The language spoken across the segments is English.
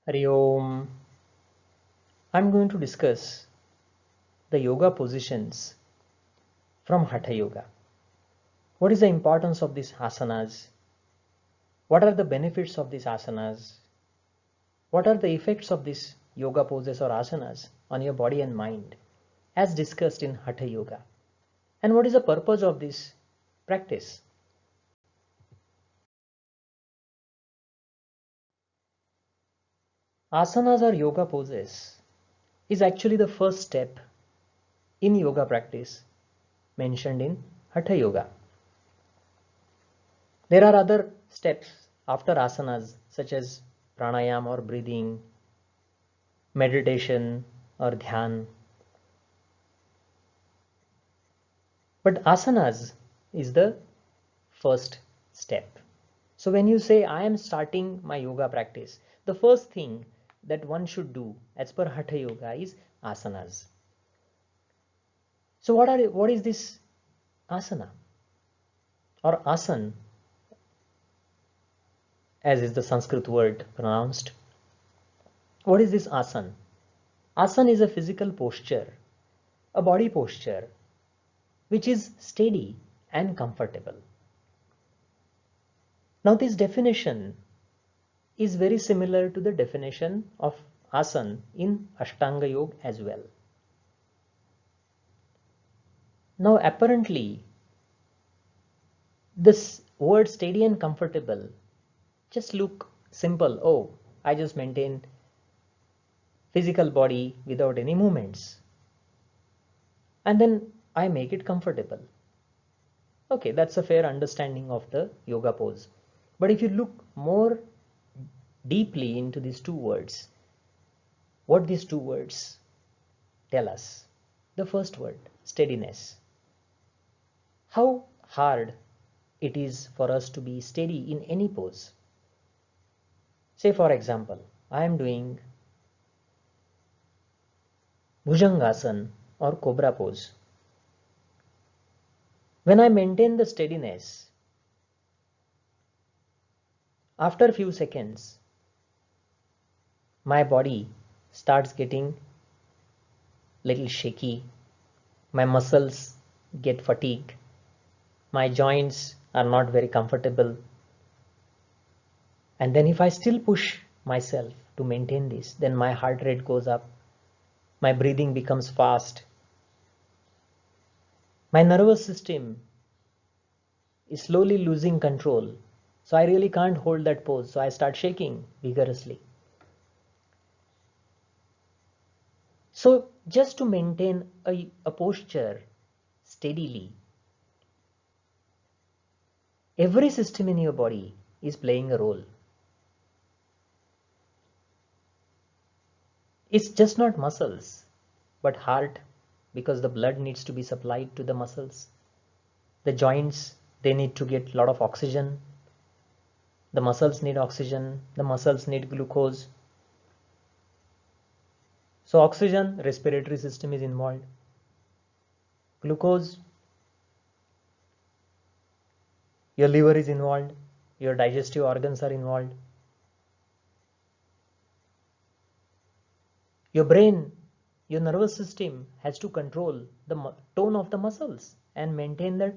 Hari Om. I'm going to discuss the yoga positions from Hatha Yoga. What is the importance of these asanas? What are the benefits of these asanas? What are the effects of these yoga poses or asanas on your body and mind, as discussed in Hatha Yoga? And what is the purpose of this practice? Asanas or yoga poses is actually the first step in yoga practice mentioned in Hatha Yoga. There are other steps after asanas such as pranayam or breathing, meditation or dhyan. But asanas is the first step. So when you say I am starting my yoga practice, the first thing that one should do as per Hatha Yoga is asanas. So what is this asana or asan, as is the Sanskrit word pronounced? What is this asan? Asan is a physical posture, a body posture which is steady and comfortable. Now this definition is very similar to the definition of asan in Ashtanga Yoga as well. Now apparently this word steady and comfortable just look simple. Oh, I just maintain physical body without any movements and then I make it comfortable. Okay, that's a fair understanding of the yoga pose. But if you look more deeply into these two words, what these two words tell us. The first word, steadiness. How hard it is for us to be steady in any pose. Say for example, I am doing Bhujangasana or Cobra pose. When I maintain the steadiness, after a few seconds, my body starts getting little shaky, my muscles get fatigued, my joints are not very comfortable. And then if I still push myself to maintain this, then my heart rate goes up, my breathing becomes fast, my nervous system is slowly losing control. So I really can't hold that pose. So I start shaking vigorously. So just to maintain a posture steadily, every system in your body is playing a role. It's just not muscles, but heart, because the blood needs to be supplied to the muscles. The joints, they need to get a lot of oxygen. The muscles need oxygen. The muscles need glucose. So oxygen, respiratory system is involved. Glucose, your liver is involved. Your digestive organs are involved. Your brain, your nervous system has to control the tone of the muscles and maintain the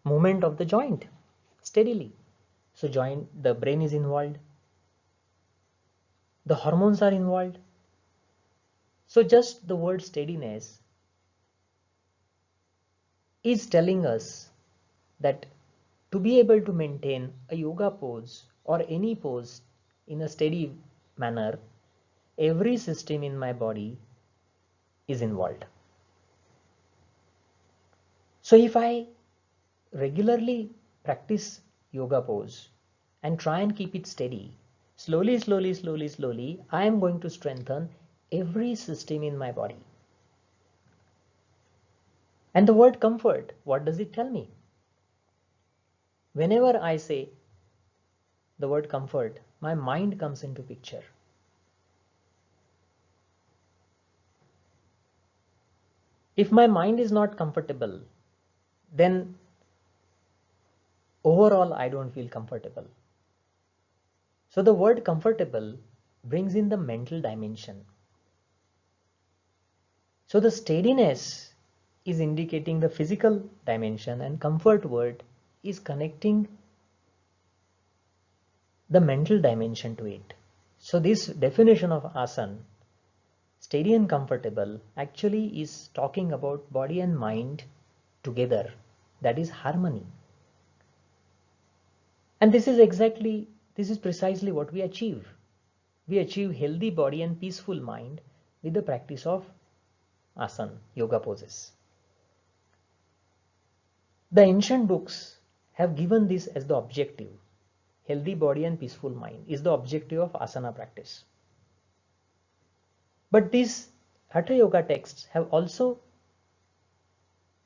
movement of the joint steadily. So the brain is involved. The hormones are involved. So just the word steadiness is telling us that to be able to maintain a yoga pose or any pose in a steady manner, every system in my body is involved. So if I regularly practice yoga pose and try and keep it steady, slowly, I am going to strengthen every system in my body. And the word comfort, what does it tell me? Whenever I say the word comfort, my mind comes into picture. If my mind is not comfortable, then overall I don't feel comfortable. So the word comfortable brings in the mental dimension. So the steadiness is indicating the physical dimension, and comfort word is connecting the mental dimension to it. So this definition of asana, steady and comfortable, actually is talking about body and mind together. That is harmony. And this is precisely what we achieve. We achieve healthy body and peaceful mind with the practice of asana, yoga poses. The ancient books have given this as the objective. Healthy body and peaceful mind is the objective of asana practice. But these Hatha Yoga texts have also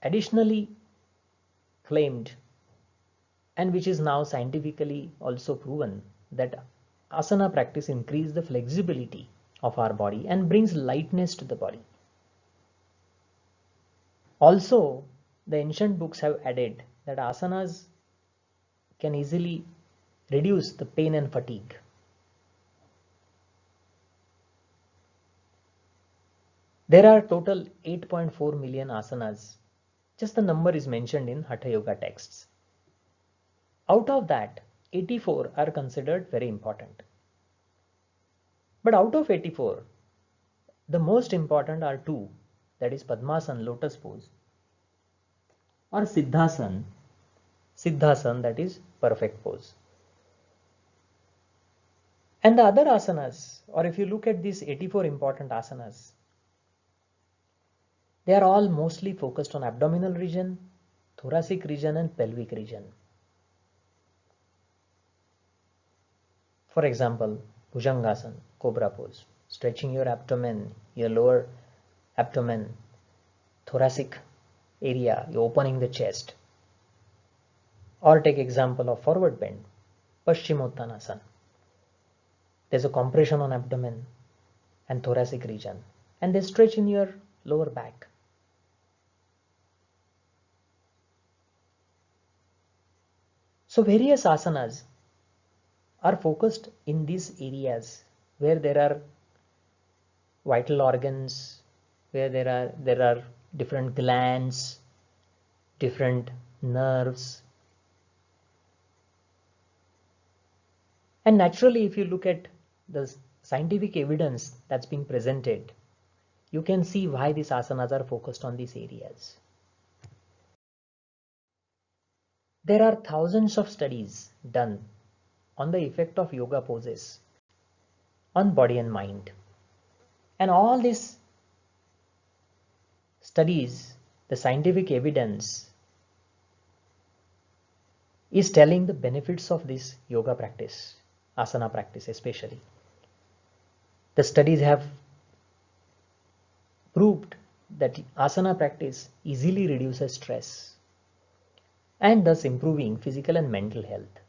additionally claimed, and which is now scientifically also proven, that asana practice increases the flexibility of our body and brings lightness to the body. Also, the ancient books have added that asanas can easily reduce the pain and fatigue. There are total 8.4 million asanas. Just the number is mentioned in Hatha Yoga texts. Out of that, 84 are considered very important. But out of 84, the most important are two, that is Padmasana, lotus pose, or Siddhasana, that is perfect pose. And the other asanas, or if you look at these 84 important asanas, they are all mostly focused on abdominal region, thoracic region and pelvic region. For example, Bhujangasana, cobra pose, stretching your abdomen, your lower abdomen, thoracic area, you're opening the chest. Or take example of forward bend, Paschimottanasana. There's a compression on abdomen and thoracic region, and they stretch in your lower back. So various asanas are focused in these areas where there are vital organs, where there are different glands, different nerves. And naturally, if you look at the scientific evidence that's being presented, you can see why these asanas are focused on these areas. There are thousands of studies done on the effect of yoga poses on body and mind. And all these studies, the scientific evidence, is telling the benefits of this yoga practice, asana practice especially. The studies have proved that asana practice easily reduces stress and thus improving physical and mental health.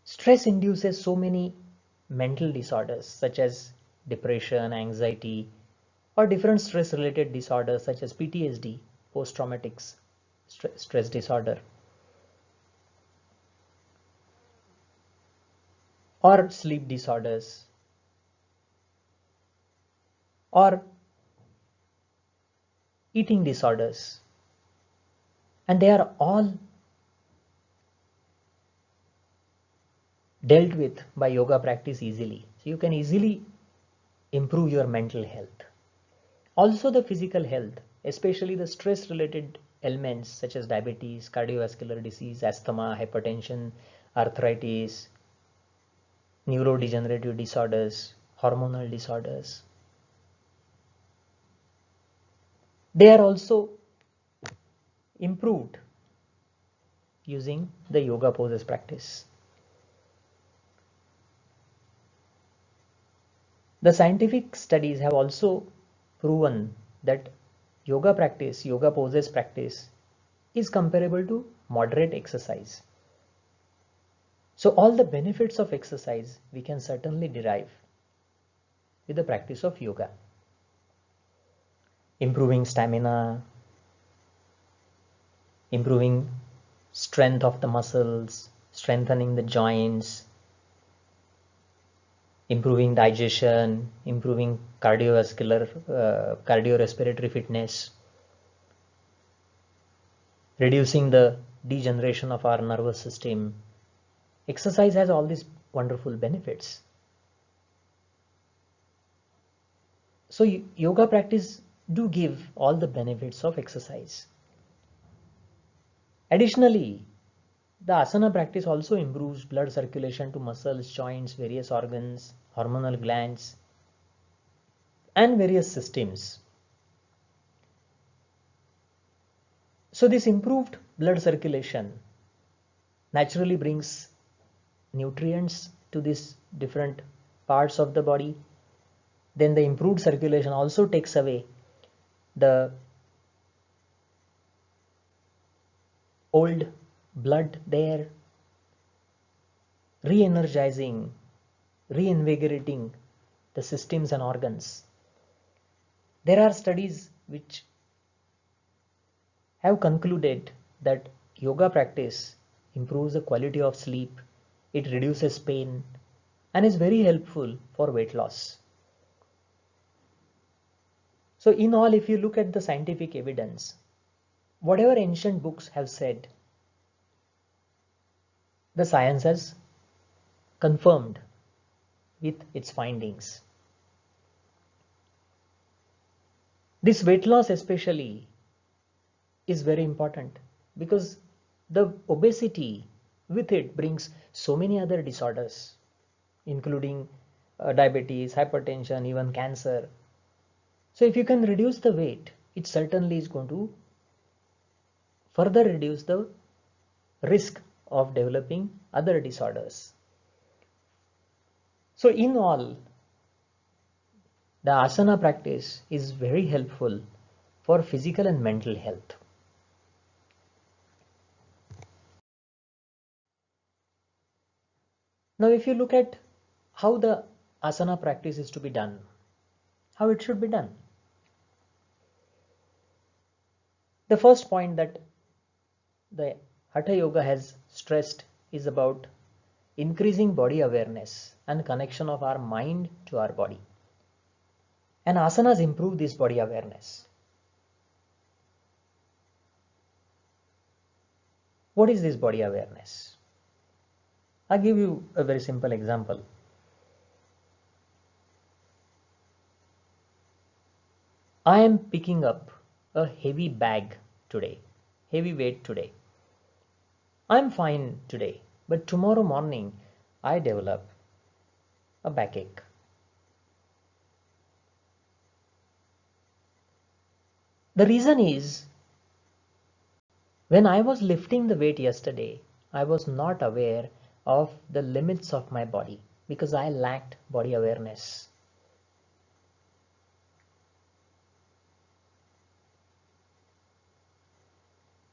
Stress induces so many mental disorders such as depression, anxiety, or different stress related disorders such as PTSD, post-traumatic stress disorder, or sleep disorders, or eating disorders. And they are all dealt with by yoga practice easily. So you can easily improve your mental health. Also the physical health, especially the stress related ailments such as diabetes, cardiovascular disease, asthma, hypertension, arthritis, neurodegenerative disorders, hormonal disorders. They are also improved using the yoga poses practice. The scientific studies have also proven that yoga practice, yoga poses practice, is comparable to moderate exercise. So all the benefits of exercise we can certainly derive with the practice of yoga. Improving stamina, improving strength of the muscles, strengthening the joints, improving digestion, improving cardiorespiratory fitness, reducing the degeneration of our nervous system. Exercise has all these wonderful benefits. So yoga practice do give all the benefits of exercise. Additionally, the asana practice also improves blood circulation to muscles, joints, various organs, hormonal glands, and various systems. So this improved blood circulation naturally brings nutrients to these different parts of the body. Then the improved circulation also takes away the old blood there, re-energizing, reinvigorating the systems and organs. There are studies which have concluded that yoga practice improves the quality of sleep, it reduces pain, and is very helpful for weight loss. So in all, if you look at the scientific evidence, whatever ancient books have said, the science has confirmed with its findings. This weight loss especially is very important because the obesity with it brings so many other disorders, including diabetes, hypertension, even cancer. So if you can reduce the weight, it certainly is going to further reduce the risk of developing other disorders. So in all, the asana practice is very helpful for physical and mental health. Now if you look at how the asana practice is to be done, how it should be done. The first point that the Hatha Yoga has stressed is about increasing body awareness and connection of our mind to our body. And asanas improve this body awareness. What is this body awareness? I'll give you a very simple example. I am picking up a heavy bag today, heavy weight today. I'm fine today, but tomorrow morning I develop a backache. The reason is, when I was lifting the weight yesterday, I was not aware of the limits of my body because I lacked body awareness.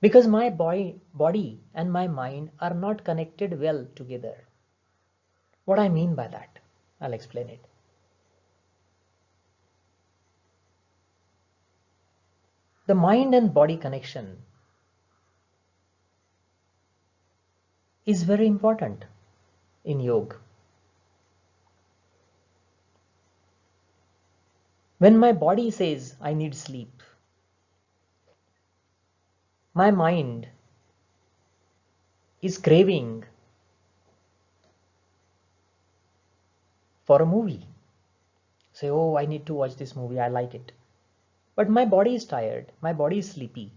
Because my body and my mind are not connected well together. What I mean by that, I'll explain it. The mind and body connection is very important in yoga. When my body says I need sleep, my mind is craving for a movie. Say, oh, I need to watch this movie, I like it. But my body is tired, my body is sleepy.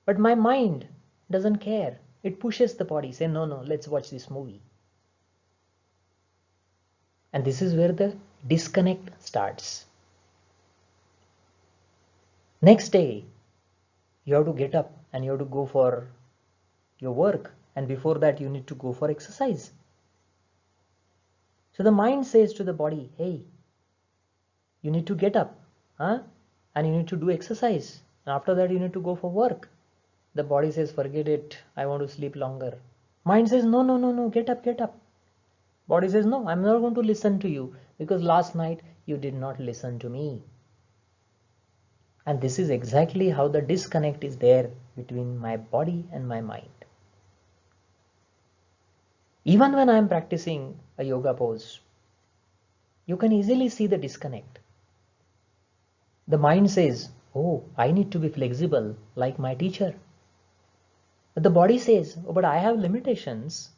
But my mind doesn't care. It pushes the body, say, no, let's watch this movie. And this is where the disconnect starts. Next day, you have to get up and you have to go for your work. And before that, you need to go for exercise. So the mind says to the body, hey, you need to get up, and you need to do exercise. And after that, you need to go for work. The body says, forget it, I want to sleep longer. Mind says, no, get up. Body says, no, I'm not going to listen to you because last night you did not listen to me. And this is exactly how the disconnect is there between my body and my mind. Even when I'm practicing a yoga pose, you can easily see the disconnect. The mind says, oh, I need to be flexible like my teacher. But the body says, oh, but I have limitations.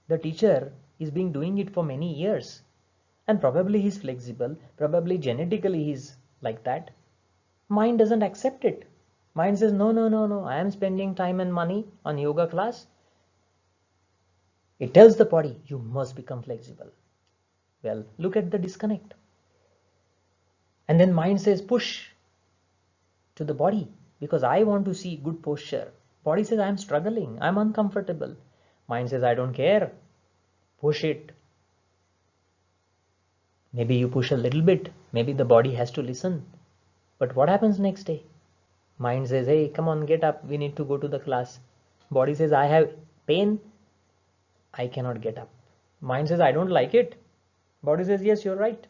The teacher is being doing it for many years. And probably he's flexible, probably genetically he's like that. Mind doesn't accept it. Mind says, no, no, no, no, I am spending time and money on yoga class. It tells the body, you must become flexible. Well, look at the disconnect. And then mind says, push to the body because I want to see good posture. Body says, I'm struggling, I'm uncomfortable. Mind says, I don't care. Push it. Maybe you push a little bit. Maybe the body has to listen. But what happens next day? Mind says, hey, come on, get up. We need to go to the class. Body says, I have pain. I cannot get up. Mind says, I don't like it. Body says, yes, you're right.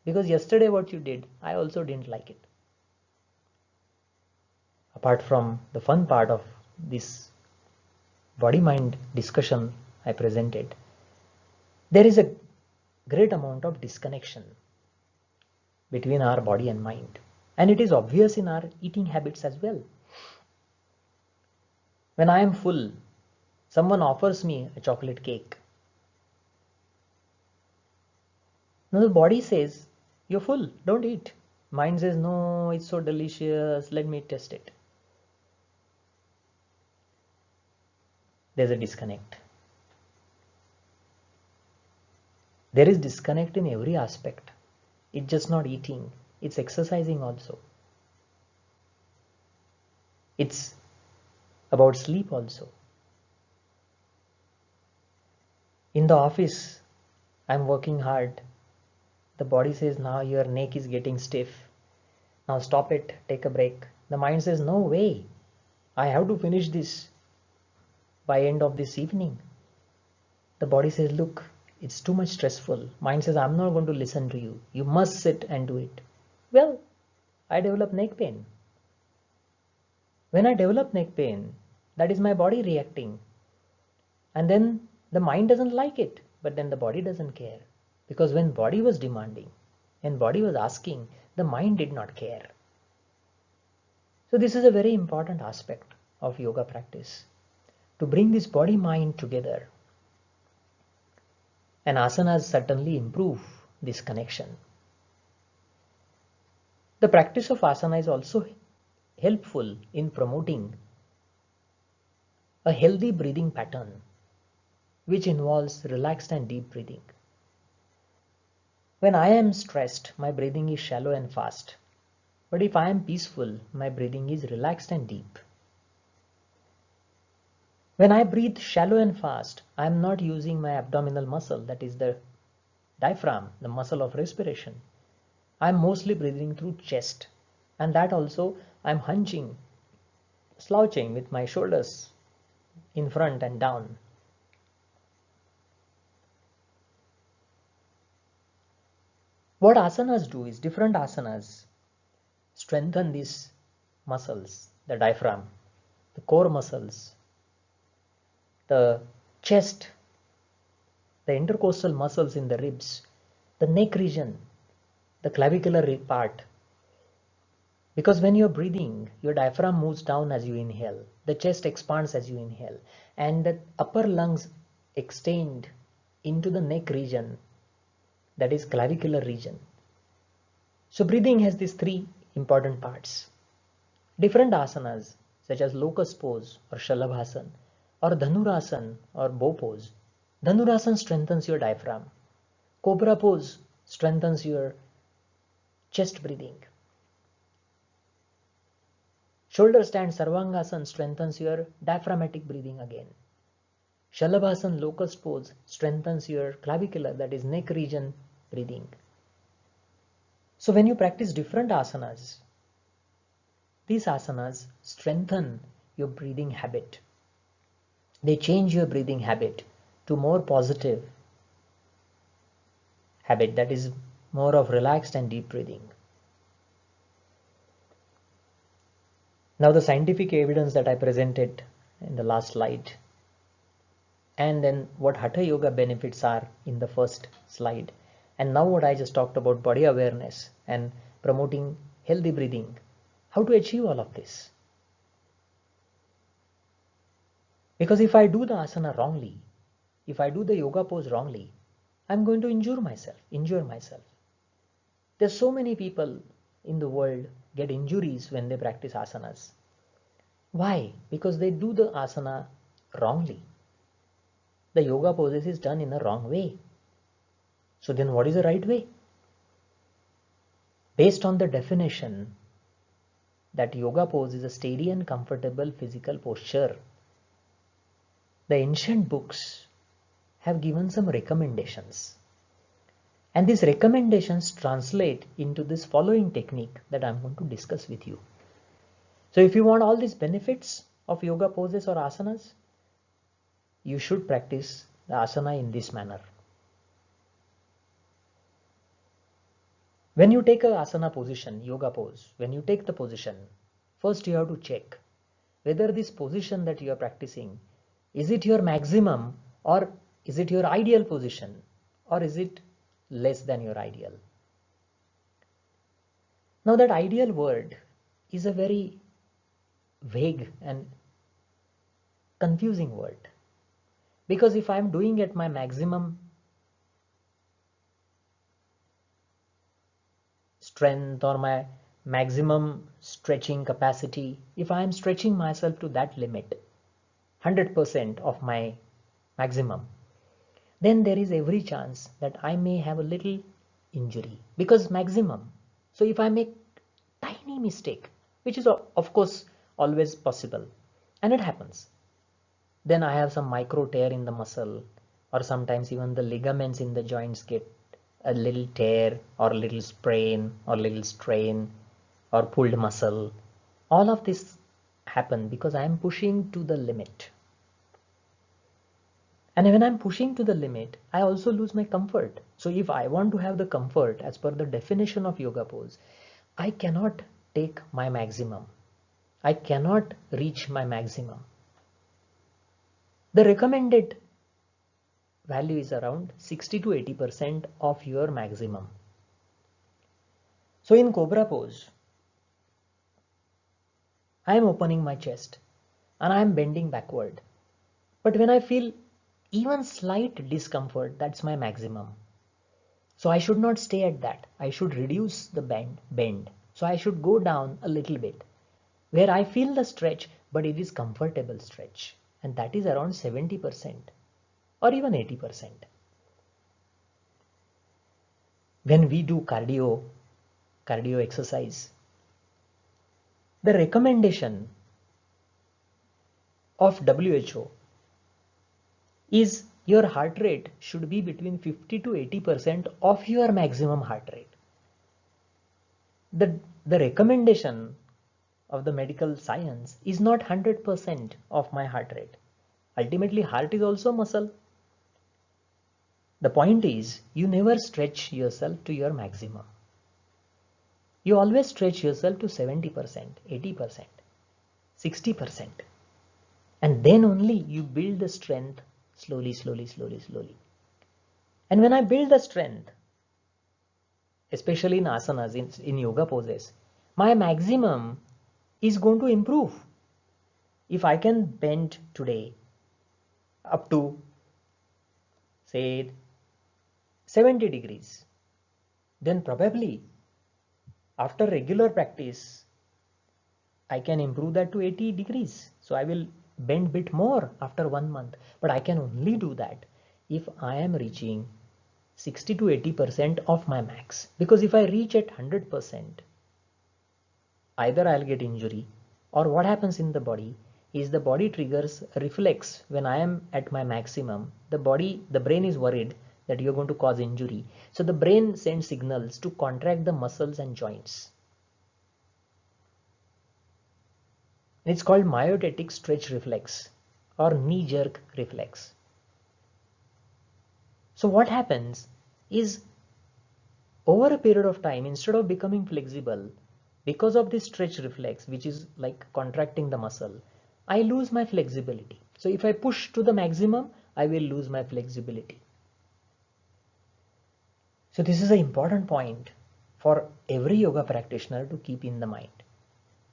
Because yesterday what you did, I also didn't like it. Apart from the fun part of this body-mind discussion I presented, there is a great amount of disconnection between our body and mind. And it is obvious in our eating habits as well. When I am full, someone offers me a chocolate cake. Now the body says, you're full, don't eat. Mind says, no, it's so delicious, let me test it. There's a disconnect. There is disconnect in every aspect. It's just not eating, it's exercising also. It's about sleep also. In the office, I'm working hard. The body says, now your neck is getting stiff. Now stop it, take a break. The mind says, no way, I have to finish this by end of this evening. The body says, look, it's too much stressful. Mind says, I'm not going to listen to you. You must sit and do it. Well, I develop neck pain. When I develop neck pain, that is my body reacting. And then the mind doesn't like it, but then the body doesn't care. Because when body was demanding, when body was asking, the mind did not care. So this is a very important aspect of yoga practice, to bring this body-mind together. And asanas certainly improve this connection. The practice of asana is also helpful in promoting a healthy breathing pattern, which involves relaxed and deep breathing. When I am stressed, my breathing is shallow and fast. But if I am peaceful, my breathing is relaxed and deep. When I breathe shallow and fast, I am not using my abdominal muscle, that is the diaphragm, the muscle of respiration. I am mostly breathing through chest, and that also I am hunching, slouching with my shoulders in front and down. What asanas do is different asanas strengthen these muscles, the diaphragm, the core muscles, the chest, the intercostal muscles in the ribs, the neck region, the clavicular part. Because when you're breathing, your diaphragm moves down as you inhale, the chest expands as you inhale, and the upper lungs extend into the neck region, that is clavicular region. So breathing has these three important parts. Different asanas such as locust pose or shalabhasana or dhanurasana or bow pose. Dhanurasana strengthens your diaphragm. Cobra pose strengthens your chest breathing. Shoulder stand sarvangasana strengthens your diaphragmatic breathing again. Shalabhasana locust pose strengthens your clavicular, that is neck region breathing. So when you practice different asanas, these asanas strengthen your breathing habit. They change your breathing habit to more positive habit, that is more of relaxed and deep breathing. Now the scientific evidence that I presented in the last slide, and then what Hatha Yoga benefits are in the first slide. And now what I just talked about body awareness and promoting healthy breathing, how to achieve all of this? Because if I do the asana wrongly, if I do the yoga pose wrongly, I'm going to injure myself. There's so many people in the world get injuries when they practice asanas. Why? Because they do the asana wrongly. The yoga poses is done in a wrong way. So then what is the right way? Based on the definition that yoga pose is a steady and comfortable physical posture, the ancient books have given some recommendations. And these recommendations translate into this following technique that I'm going to discuss with you. So if you want all these benefits of yoga poses or asanas, you should practice the asana in this manner. When you take a asana position, yoga pose, when you take the position, first you have to check whether this position that you are practicing, is it your maximum or is it your ideal position, or is it less than your ideal? Now that ideal word is a very vague and confusing word, because if I am doing at my maximum strength or my maximum stretching capacity, if I am stretching myself to that limit, 100% of my maximum, then there is every chance that I may have a little injury, because maximum. So if I make tiny mistake, which is of course always possible, and it happens, then I have some micro tear in the muscle, or sometimes even the ligaments in the joints get a little tear or a little sprain or little strain or pulled muscle. All of this happen because I am pushing to the limit. And when I'm pushing to the limit, I also lose my comfort. So if I want to have the comfort as per the definition of yoga pose, I cannot take my maximum. I cannot reach my maximum. The recommended value is around 60 to 80% of your maximum. So in Cobra pose, I am opening my chest and I am bending backward. But when I feel even slight discomfort, that's my maximum. So I should not stay at that. I should reduce the bend. So I should go down a little bit where I feel the stretch, but it is comfortable stretch. And that is around 70% or even 80%. When we do cardio exercise, the recommendation of WHO is your heart rate should be between 50 to 80% of your maximum heart rate. The recommendation of the medical science is not 100% of my heart rate. Ultimately, heart is also muscle. The point is, you never stretch yourself to your maximum. You always stretch yourself to 70%, 80%, 60%. And then only you build the strength slowly, slowly, slowly, slowly. And when I build the strength, especially in asanas, in yoga poses, my maximum is going to improve. If I can bend today up to, say, 70 degrees, then probably after regular practice, I can improve that to 80 degrees. So I will bend bit more after 1 month, but I can only do that if I am reaching 60 to 80% of my max. Because if I reach at 100%, either I'll get injury, or what happens in the body is the body triggers a reflex. When I am at my maximum, the brain is worried that you're going to cause injury. So the brain sends signals to contract the muscles and joints. It's called myotatic stretch reflex or knee jerk reflex. So what happens is, over a period of time, instead of becoming flexible, because of this stretch reflex, which is like contracting the muscle, I lose my flexibility. So if I push to the maximum, I will lose my flexibility. So this is an important point for every yoga practitioner to keep in the mind.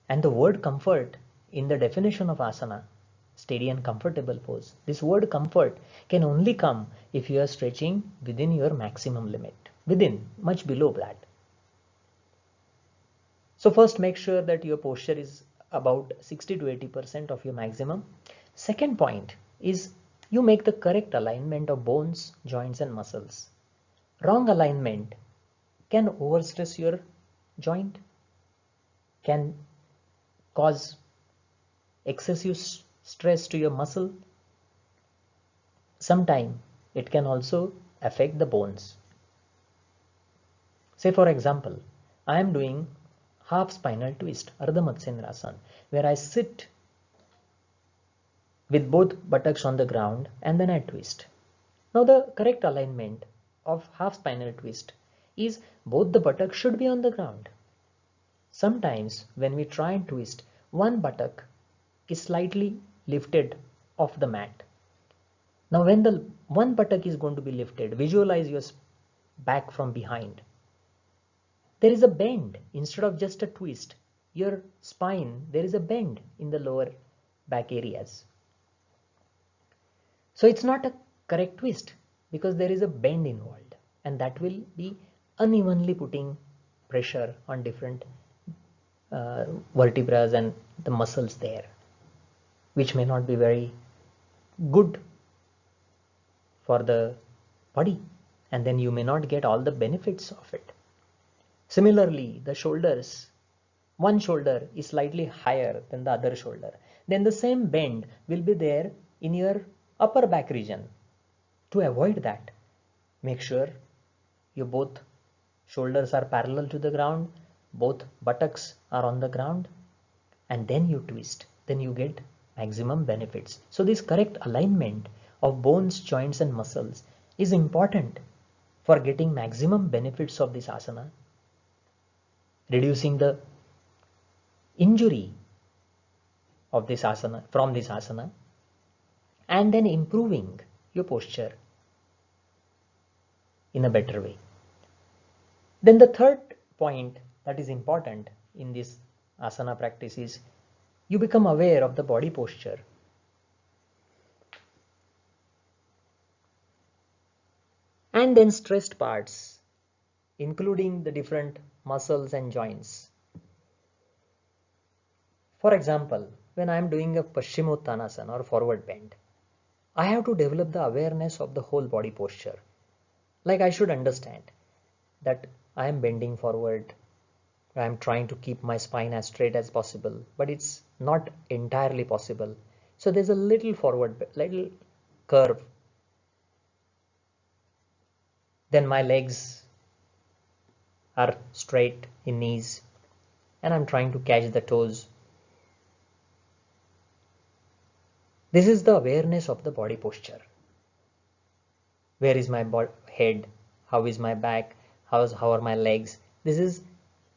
And the word comfort in the definition of asana, steady and comfortable pose, this word comfort can only come if you are stretching within your maximum limit, within, much below that. So first make sure that your posture is about 60 to 80% of your maximum. Second point is you make the correct alignment of bones, joints and muscles. Wrong alignment can overstress your joint, can cause excessive stress to your muscle. Sometimes it can also affect the bones. Say for example, I am doing half spinal twist, Ardha Matsyendrasana, where I sit with both buttocks on the ground and then I twist. Now the correct alignment of half spinal twist is both the buttocks should be on the ground. Sometimes when we try and twist, one buttock is slightly lifted off the mat. Now when the one buttock is going to be lifted, visualize your back from behind. There is a bend instead of just a twist. Your spine, there is a bend in the lower back areas. So it's not a correct twist because there is a bend involved, and that will be unevenly putting pressure on different vertebrae and the muscles there, which may not be very good for the body, and then you may not get all the benefits of it. Similarly, the shoulders, one shoulder is slightly higher than the other shoulder, then the same bend will be there in your upper back region. To avoid that, make sure your both shoulders are parallel to the ground, both buttocks are on the ground, and then you twist, then you get maximum benefits. So this correct alignment of bones, joints and muscles is important for getting maximum benefits of this asana, reducing the injury of this asana, from this asana, and then improving your posture in a better way. Then the third point that is important in this asana practice is you become aware of the body posture. And then stressed parts, including the different muscles and joints. For example, when I am doing a Paschimottanasana or forward bend, I have to develop the awareness of the whole body posture. Like I should understand that I am bending forward, I am trying to keep my spine as straight as possible, but it's not entirely possible. So there's a little forward, little curve. Then my legs are straight in knees and I'm trying to catch the toes. This is the awareness of the body posture. Where is my head? How is my back? How are my legs? This is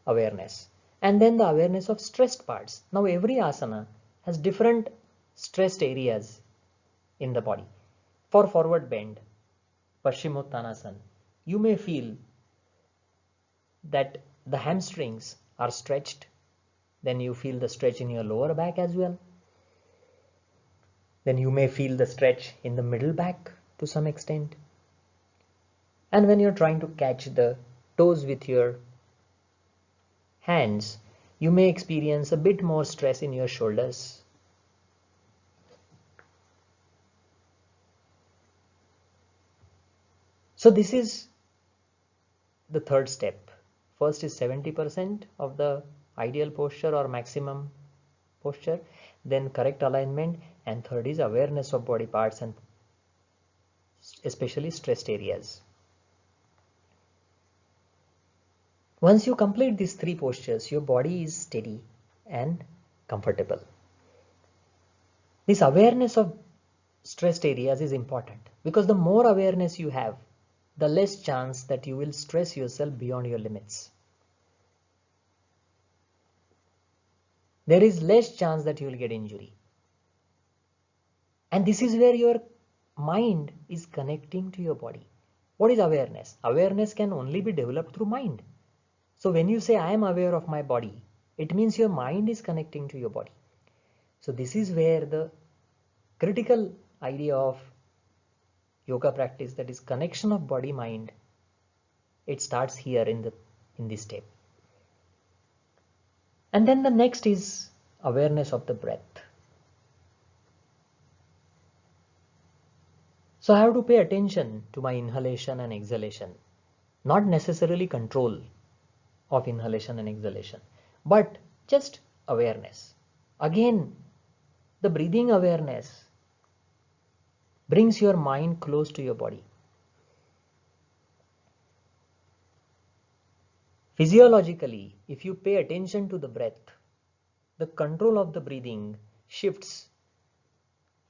awareness. And then the awareness of stressed parts. Now every asana has different stressed areas in the body. For forward bend, Paschimottanasana, you may feel that the hamstrings are stretched. Then you feel the stretch in your lower back as well. Then you may feel the stretch in the middle back to some extent. And when you're trying to catch the toes with your hands, you may experience a bit more stress in your shoulders. So this is the third step. First is 70% of the ideal posture or maximum posture, then correct alignment, and third is awareness of body parts and especially stressed areas. Once you complete these three postures, your body is steady and comfortable. This awareness of stressed areas is important because the more awareness you have, the less chance that you will stress yourself beyond your limits. There is less chance that you will get injury. And this is where your mind is connecting to your body. What is awareness? Awareness can only be developed through mind. So when you say I am aware of my body, it means your mind is connecting to your body. So this is where the critical idea of yoga practice, that is connection of body mind, it starts here in this step. And then the next is awareness of the breath. So I have to pay attention to my inhalation and exhalation, not necessarily control of inhalation and exhalation, but just awareness. Again, the breathing awareness brings your mind close to your body. Physiologically, if you pay attention to the breath, the control of the breathing shifts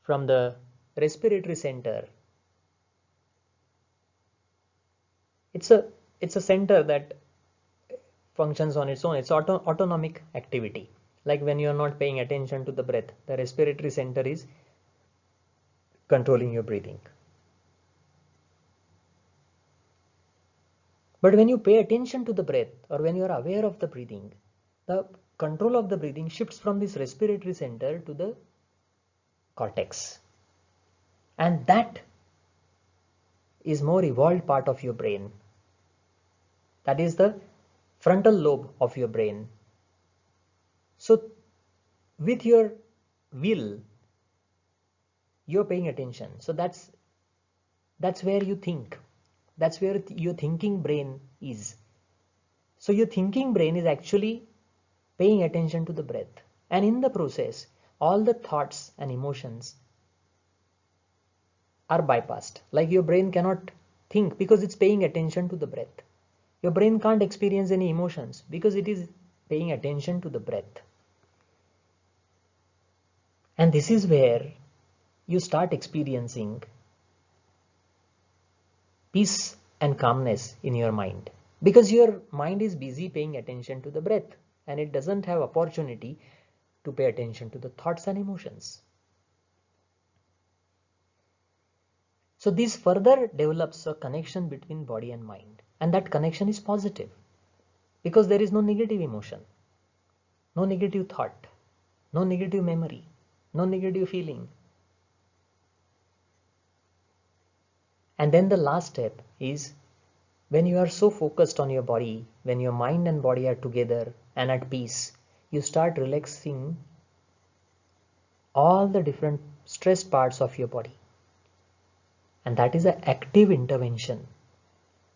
from the respiratory center. It's a center that functions on its own. It's autonomic activity. Like when you are not paying attention to the breath, the respiratory center is controlling your breathing. But when you pay attention to the breath, or when you are aware of the breathing, the control of the breathing shifts from this respiratory center to the cortex. And that is more evolved part of your brain. That is the frontal lobe of your brain. So with your will, you're paying attention. So that's where you think. That's where your thinking brain is. So your thinking brain is actually paying attention to the breath. And in the process, all the thoughts and emotions are bypassed. Like your brain cannot think because it's paying attention to the breath. Your brain can't experience any emotions because it is paying attention to the breath. And this is where you start experiencing peace and calmness in your mind, because your mind is busy paying attention to the breath and it doesn't have opportunity to pay attention to the thoughts and emotions. So this further develops a connection between body and mind, and that connection is positive because there is no negative emotion, no negative thought, no negative memory, no negative feeling. And then the last step is when you are so focused on your body, when your mind and body are together and at peace, you start relaxing all the different stressed parts of your body. And that is an active intervention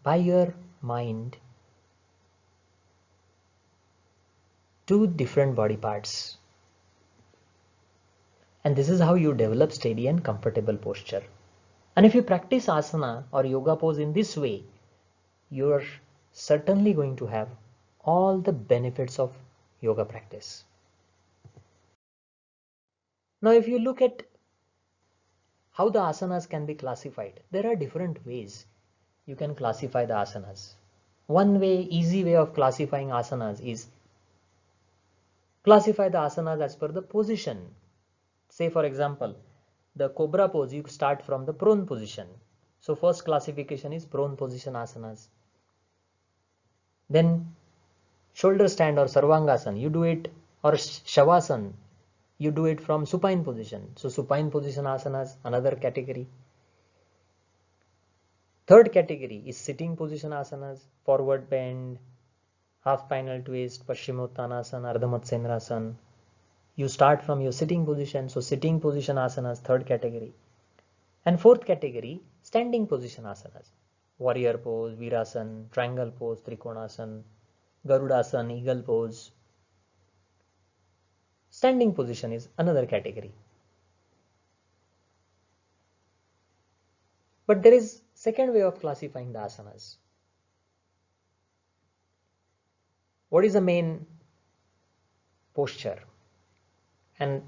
by your mind to different body parts. And this is how you develop steady and comfortable posture. And if you practice asana or yoga pose in this way, you are certainly going to have all the benefits of yoga practice. Now, if you look at how the asanas can be classified, there are different ways you can classify the asanas. One way, easy way of classifying asanas is classify the asanas as per the position. Say for example, the cobra pose, you start from the prone position. So first classification is prone position asanas. Then shoulder stand or sarvangasana, you do it, or shavasana, you do it from supine position. So supine position asanas, another category. Third category is sitting position asanas, forward bend, half spinal twist, Paschimottanasana, Ardha Matsyendrasana. You start from your sitting position. So sitting position asanas, third category. And fourth category, standing position asanas. Warrior pose, Virasana, triangle pose, Trikonasana, Garudasana, eagle pose. Standing position is another category. But there is second way of classifying the asanas. What is the main posture? And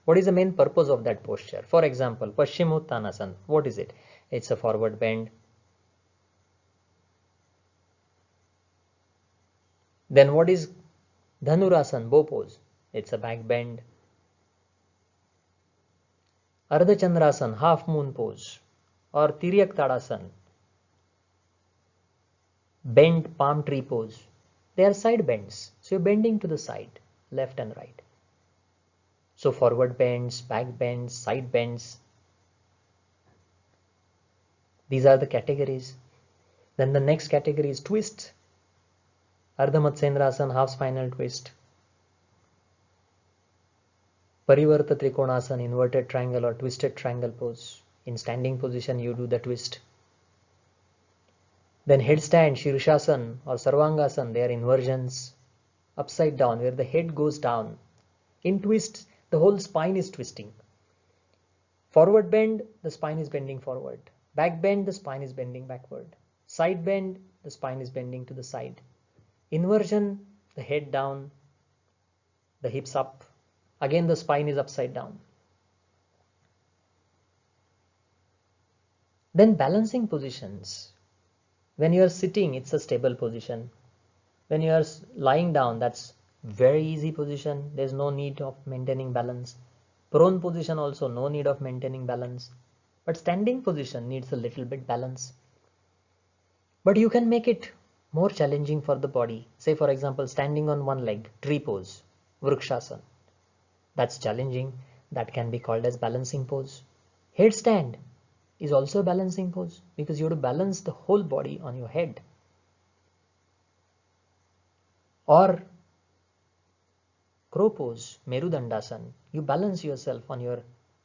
what is the main purpose of that posture? For example, Paschimottanasana, what is it? It's a forward bend. Then what is Dhanurasana, bow pose? It's a back bend. Ardha Chandrasana, half moon pose, or Tiryak Tadasana, bent palm tree pose. They are side bends. So you're bending to the side, left and right. So forward bends, back bends, side bends. These are the categories. Then the next category is twist. Ardha Matsyendrasana, half spinal twist. Parivarta Trikonasana, inverted triangle or twisted triangle pose. In standing position, you do the twist. Then headstand, Shirshasana or Sarvangasana, they are inversions, upside down, where the head goes down. In twists, the whole spine is twisting. Forward bend, the spine is bending forward. Back bend, the spine is bending backward. Side bend, the spine is bending to the side. Inversion, the head down, the hips up. Again, the spine is upside down. Then balancing positions. When you are sitting, it's a stable position. When you are lying down, that's very easy position. There's no need of maintaining balance. Prone position also, no need of maintaining balance. But standing position needs a little bit balance. But you can make it more challenging for the body. Say for example, standing on one leg, tree pose, Vrikshasana. That's challenging. That can be called as balancing pose. Headstand is also a balancing pose because you have to balance the whole body on your head. Or crow pose, Merudandasana, you balance yourself on your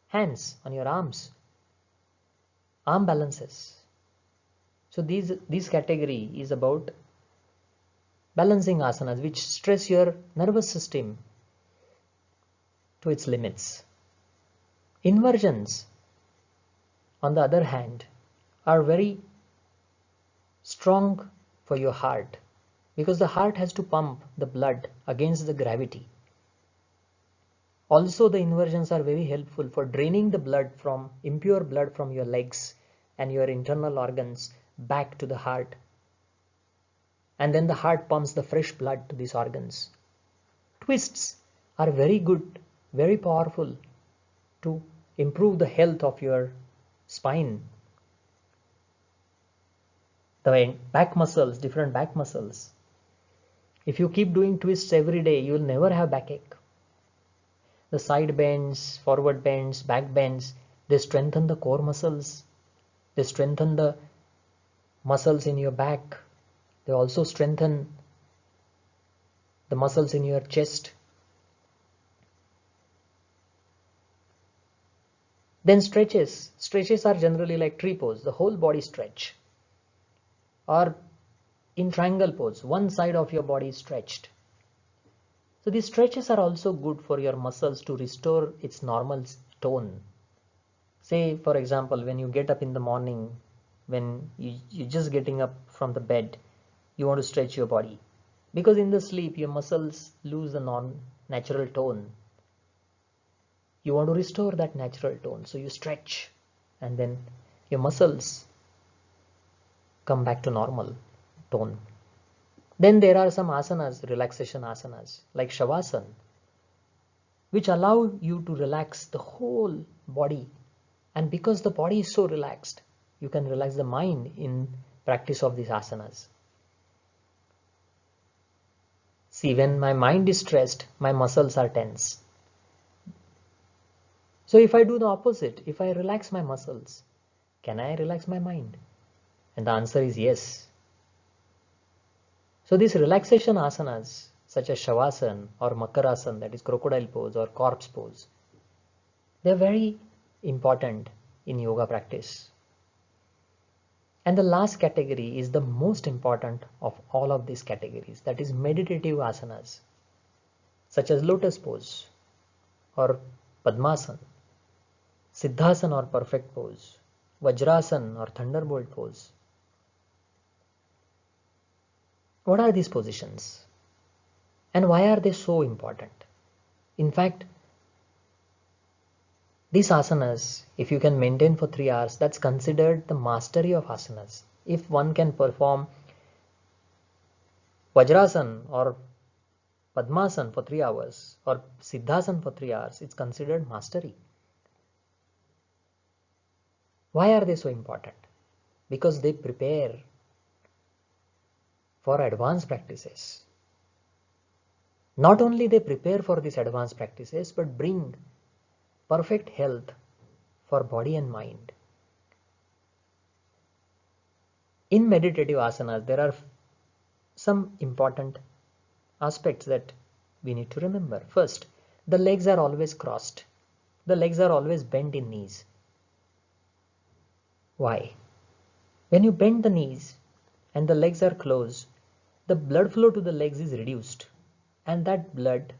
hands, on your arms, arm balances. So this category is about balancing asanas which stress your nervous system to its limits. Inversions, on the other hand, are very strong for your heart because the heart has to pump the blood against the gravity. Also, the inversions are very helpful for draining the blood from impure blood from your legs and your internal organs back to the heart. And then the heart pumps the fresh blood to these organs. Twists are very good, very powerful to improve the health of your spine. The back muscles, different back muscles. If you keep doing twists every day, you will never have backache. The side bends, forward bends, back bends, they strengthen the core muscles. They strengthen the muscles in your back. They also strengthen the muscles in your chest. Then stretches. Stretches are generally like tree pose, the whole body stretch. Or in triangle pose, one side of your body is stretched. So these stretches are also good for your muscles to restore its normal tone. Say for example, when you get up in the morning, when you're just getting up from the bed, you want to stretch your body. Because in the sleep, your muscles lose the non-natural tone. You want to restore that natural tone. So you stretch and then your muscles come back to normal tone. Then there are some asanas, relaxation asanas, like Shavasana, which allow you to relax the whole body. And because the body is so relaxed, you can relax the mind in practice of these asanas. See, when my mind is stressed, my muscles are tense. So if I do the opposite, if I relax my muscles, can I relax my mind? And the answer is yes. So these relaxation asanas, such as Shavasana or Makarasana, that is crocodile pose or corpse pose, they're very important in yoga practice. And the last category is the most important of all of these categories, that is meditative asanas, such as lotus pose or Padmasana, Siddhasana or perfect pose, Vajrasana or thunderbolt pose. What are these positions? And why are they so important? In fact, these asanas, if you can maintain for 3 hours, that's considered the mastery of asanas. If one can perform Vajrasana or Padmasana for 3 hours or Siddhasana for 3 hours, it's considered mastery. Why are they so important? Because they prepare for advanced practices. Not only they prepare for these advanced practices, but bring perfect health for body and mind. In meditative asanas, there are some important aspects that we need to remember. First, the legs are always crossed. The legs are always bent in knees. Why? When you bend the knees and the legs are closed, the blood flow to the legs is reduced, and that blood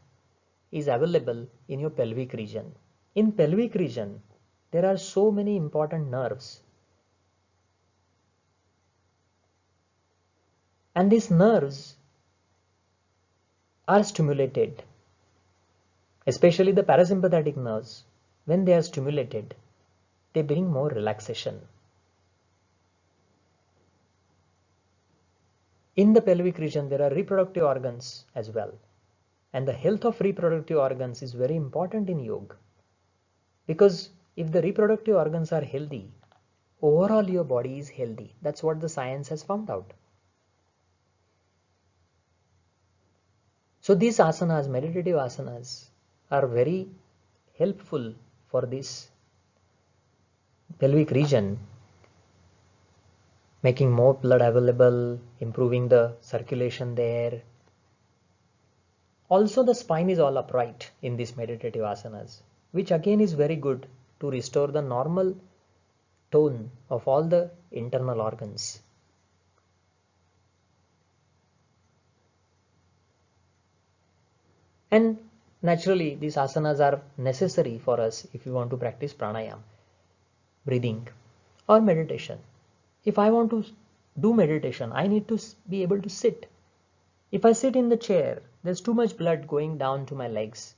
is available in your pelvic region. In pelvic region, there are so many important nerves. And these nerves are stimulated, especially the parasympathetic nerves. When they are stimulated, they bring more relaxation. In the pelvic region, there are reproductive organs as well. And the health of reproductive organs is very important in yoga. Because if the reproductive organs are healthy, overall your body is healthy. That's what the science has found out. So these asanas, meditative asanas, are very helpful for this pelvic region, making more blood available, improving the circulation there. Also, the spine is all upright in these meditative asanas, which again is very good to restore the normal tone of all the internal organs. And naturally, these asanas are necessary for us if we want to practice pranayama, breathing, or meditation. If I want to do meditation, I need to be able to sit. If I sit in the chair, there's too much blood going down to my legs,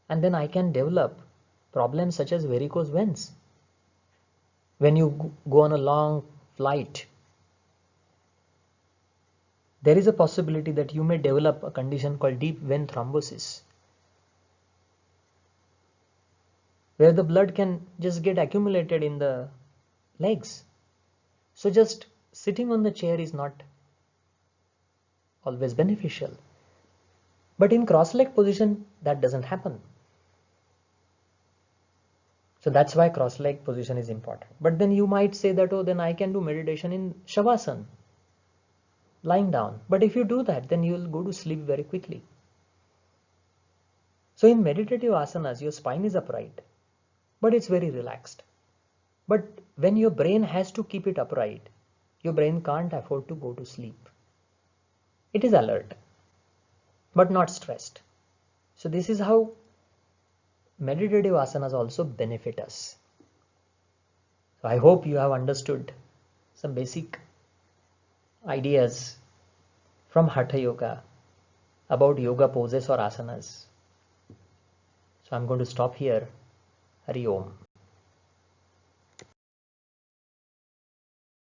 and then I can develop problems such as varicose veins. When you go on a long flight, there is a possibility that you may develop a condition called deep vein thrombosis, where the blood can just get accumulated in the legs. So just sitting on the chair is not always beneficial. But in cross-leg position, that doesn't happen. So that's why cross-leg position is important. But then you might say that, oh, then I can do meditation in Shavasana, lying down. But if you do that, then you will go to sleep very quickly. So in meditative asanas, your spine is upright, but it's very relaxed. But when your brain has to keep it upright, your brain can't afford to go to sleep. It is alert, but not stressed. So this is how meditative asanas also benefit us. So I hope you have understood some basic ideas from Hatha Yoga about yoga poses or asanas. So I'm going to stop here. Hari Om.